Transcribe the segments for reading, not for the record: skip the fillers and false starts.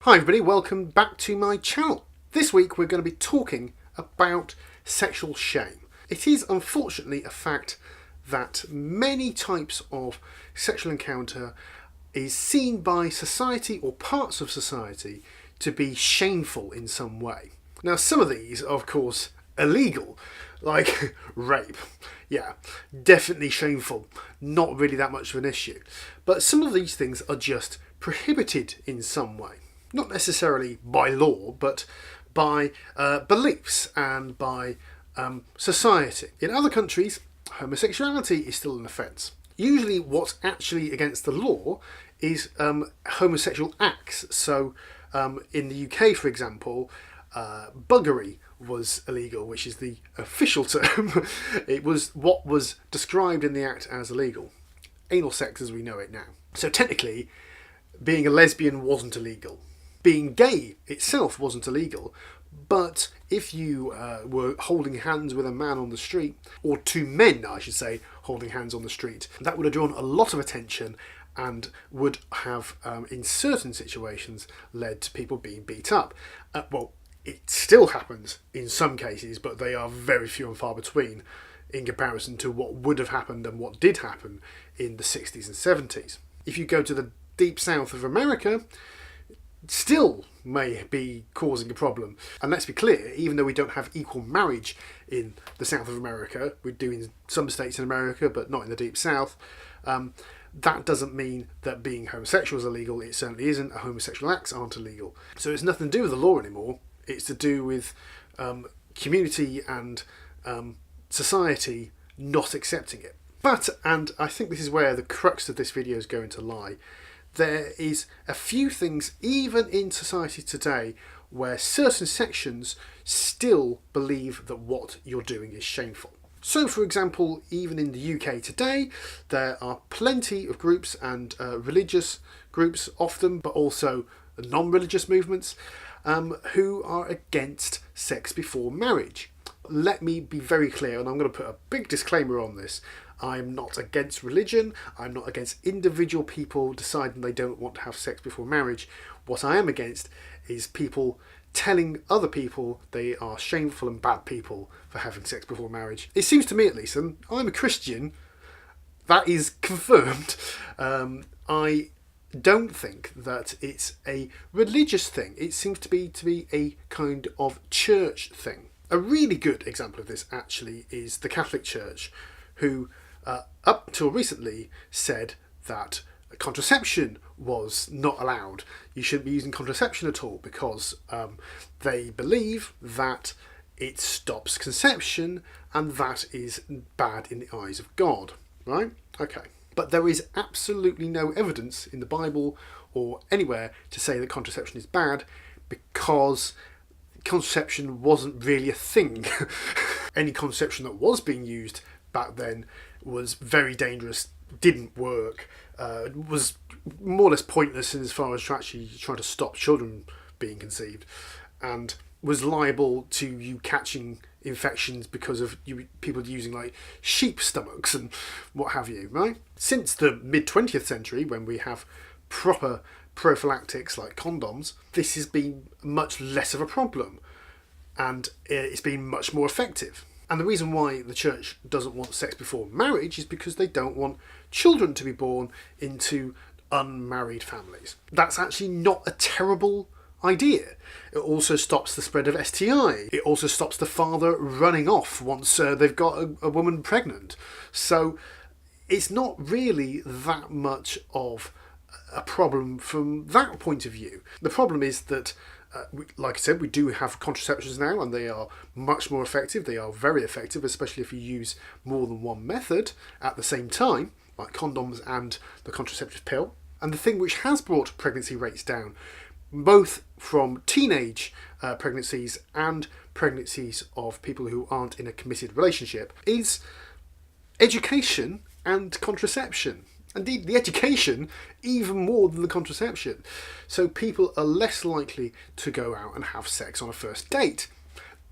Hi everybody, welcome back to my channel. This week we're going to be talking about sexual shame. It is unfortunately a fact that many types of sexual encounter is seen by society or parts of society to be shameful in some way. Now some of these are of course illegal, like rape. Yeah, definitely shameful, not really that much of an issue. But some of these things are just prohibited in some way. Not necessarily by law, but by beliefs and by society. In other countries, homosexuality is still an offence. Usually what's actually against the law is homosexual acts. So in the UK, for example, buggery was illegal, which is the official term. It was what was described in the act as illegal. Anal sex as we know it now. So technically, being a lesbian wasn't illegal. Being gay itself wasn't illegal, but if you were holding hands with a man on the street, or two men, I should say, holding hands on the street, that would have drawn a lot of attention and would have, in certain situations, led to people being beat up. Well, it still happens in some cases, but they are very few and far between in comparison to what would have happened and what did happen in the 60s and 70s. If you go to the deep south of America, still may be causing a problem. And let's be clear, even though we don't have equal marriage in the south of America, we do in some states in America, but not in the deep south, that doesn't mean that being homosexual is illegal. It certainly isn't. Homosexual acts aren't illegal. So it's nothing to do with the law anymore. It's to do with community and society not accepting it. But, and I think this is where the crux of this video is going to lie, there is a few things, even in society today, where certain sections still believe that what you're doing is shameful. So, for example, even in the UK today, there are plenty of groups and religious groups often, but also non-religious movements, who are against sex before marriage. Let me be very clear, and I'm going to put a big disclaimer on this. I'm not against religion. I'm not against individual people deciding they don't want to have sex before marriage. What I am against is people telling other people they are shameful and bad people for having sex before marriage. It seems to me, at least, and I'm a Christian, that is confirmed. I don't think that it's a religious thing. It seems to be a kind of church thing. A really good example of this actually is the Catholic Church, who up till recently said that contraception was not allowed. You shouldn't be using contraception at all because they believe that it stops conception and that is bad in the eyes of God, right? Okay. But there is absolutely no evidence in the Bible or anywhere to say that contraception is bad because contraception wasn't really a thing. Any contraception that was being used back then was very dangerous, didn't work, was more or less pointless as far as actually trying to stop children being conceived, and was liable to you catching infections because of people using like sheep stomachs and what have you, right? Since the mid-20th century, when we have proper prophylactics like condoms, this has been much less of a problem and it's been much more effective. And the reason why the church doesn't want sex before marriage is because they don't want children to be born into unmarried families. That's actually not a terrible idea. It also stops the spread of STI. It also stops the father running off once they've got a woman pregnant. So it's not really that much of a problem from that point of view. The problem is that like I said, we do have contraceptions now and they are much more effective. They are very effective, especially if you use more than one method at the same time, like condoms and the contraceptive pill. And the thing which has brought pregnancy rates down, both from teenage pregnancies and pregnancies of people who aren't in a committed relationship, is education and contraception. Indeed, the education, even more than the contraception. So people are less likely to go out and have sex on a first date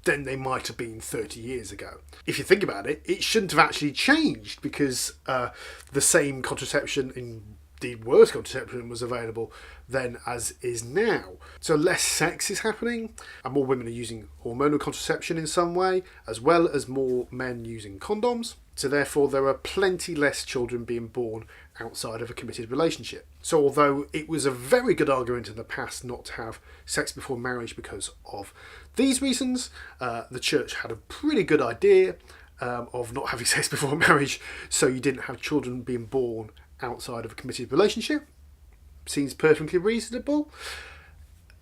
than they might have been 30 years ago. If you think about it, it shouldn't have actually changed because the same contraception in indeed worse contraception was available then as is now. So less sex is happening, and more women are using hormonal contraception in some way, as well as more men using condoms. So therefore there are plenty less children being born outside of a committed relationship. So although it was a very good argument in the past not to have sex before marriage because of these reasons, the church had a pretty good idea of not having sex before marriage, so you didn't have children being born outside of a committed relationship. Seems perfectly reasonable.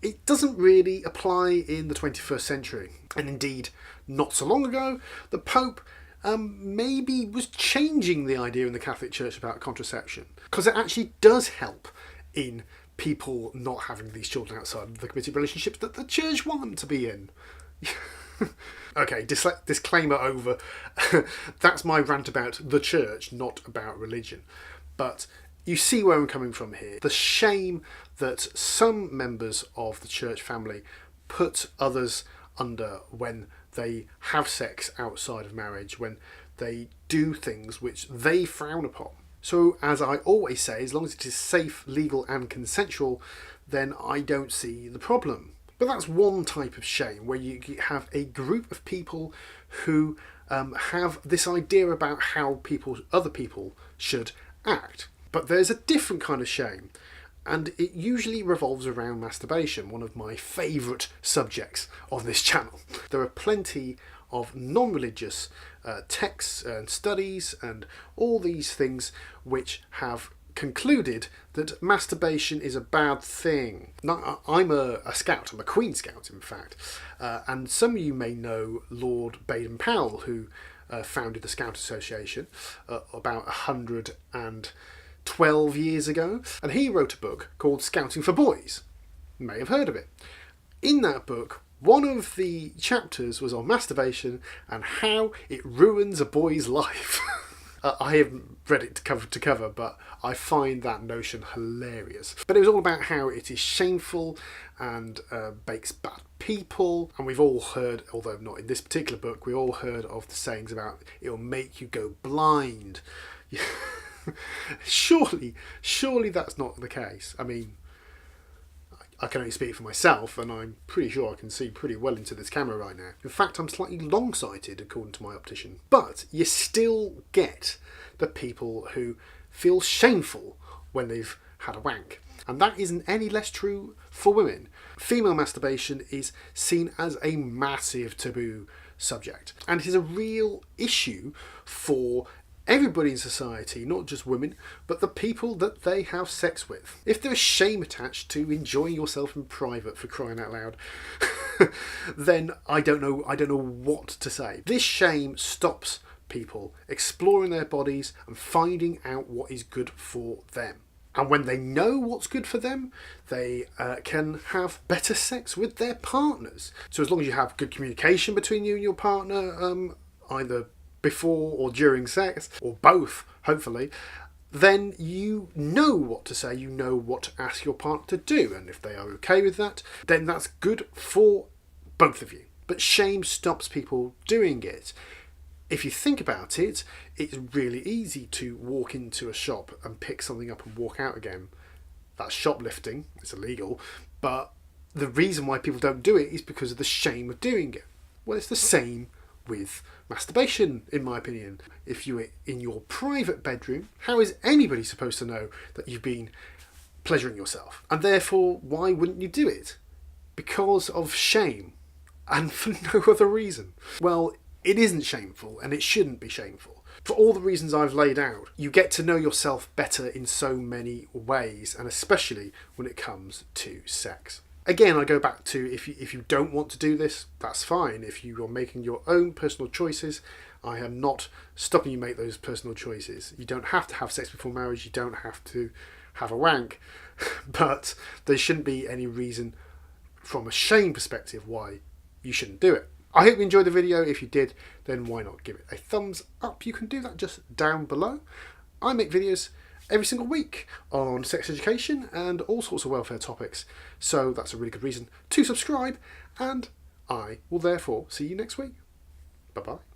It doesn't really apply in the 21st century, and indeed not so long ago the Pope maybe was changing the idea in the Catholic Church about contraception, because it actually does help in people not having these children outside of the committed relationships that the church want them to be in. Okay, disclaimer over. That's my rant about the church, not about religion. But you see where I'm coming from here. The shame that some members of the church family put others under when they have sex outside of marriage, when they do things which they frown upon. So, as I always say, as long as it is safe, legal and consensual, then I don't see the problem. But that's one type of shame, where you have a group of people who have this idea about how other people should act. But there's a different kind of shame, and it usually revolves around masturbation, one of my favourite subjects on this channel. There are plenty of non-religious texts and studies and all these things which have concluded that masturbation is a bad thing. Now, I'm a scout, I'm a Queen Scout in fact, and some of you may know Lord Baden-Powell, who founded the Scout Association about 112 years ago, and he wrote a book called Scouting for Boys. You may have heard of it. In that book, one of the chapters was on masturbation and how it ruins a boy's life. I haven't read it cover to cover, but I find that notion hilarious. But it was all about how it is shameful and makes bad people. And we've all heard, although not in this particular book, we all heard of the sayings about it'll make you go blind. Surely that's not the case. I mean, I can only speak for myself, and I'm pretty sure I can see pretty well into this camera right now. In fact, I'm slightly long-sighted, according to my optician. But you still get the people who feel shameful when they've had a wank. And that isn't any less true for women. Female masturbation is seen as a massive taboo subject. And it is a real issue for everybody in society, not just women, but the people that they have sex with. If there is shame attached to enjoying yourself in private, for crying out loud, then I don't know what to say. This shame stops people exploring their bodies and finding out what is good for them. And when they know what's good for them, they can have better sex with their partners. So as long as you have good communication between you and your partner, either before or during sex, or both, hopefully, then you know what to say, you know what to ask your partner to do, and if they are okay with that, then that's good for both of you. But shame stops people doing it. If you think about it, it's really easy to walk into a shop and pick something up and walk out again. That's shoplifting, it's illegal, but the reason why people don't do it is because of the shame of doing it. Well, it's the same with masturbation, in my opinion. If you're in your private bedroom, how is anybody supposed to know that you've been pleasuring yourself? And therefore, why wouldn't you do it? Because of shame, and for no other reason. Well, it isn't shameful, and it shouldn't be shameful. For all the reasons I've laid out, you get to know yourself better in so many ways, and especially when it comes to sex. Again, I go back to if you don't want to do this, that's fine. If you are making your own personal choices, I am not stopping you make those personal choices. You don't have to have sex before marriage, you don't have to have a wank, but there shouldn't be any reason from a shame perspective why you shouldn't do it. I hope you enjoyed the video. If you did, then why not give it a thumbs up? You can do that just down below. I make videos every single week on sex education and all sorts of welfare topics, so that's a really good reason to subscribe, and I will therefore see you next week. Bye bye.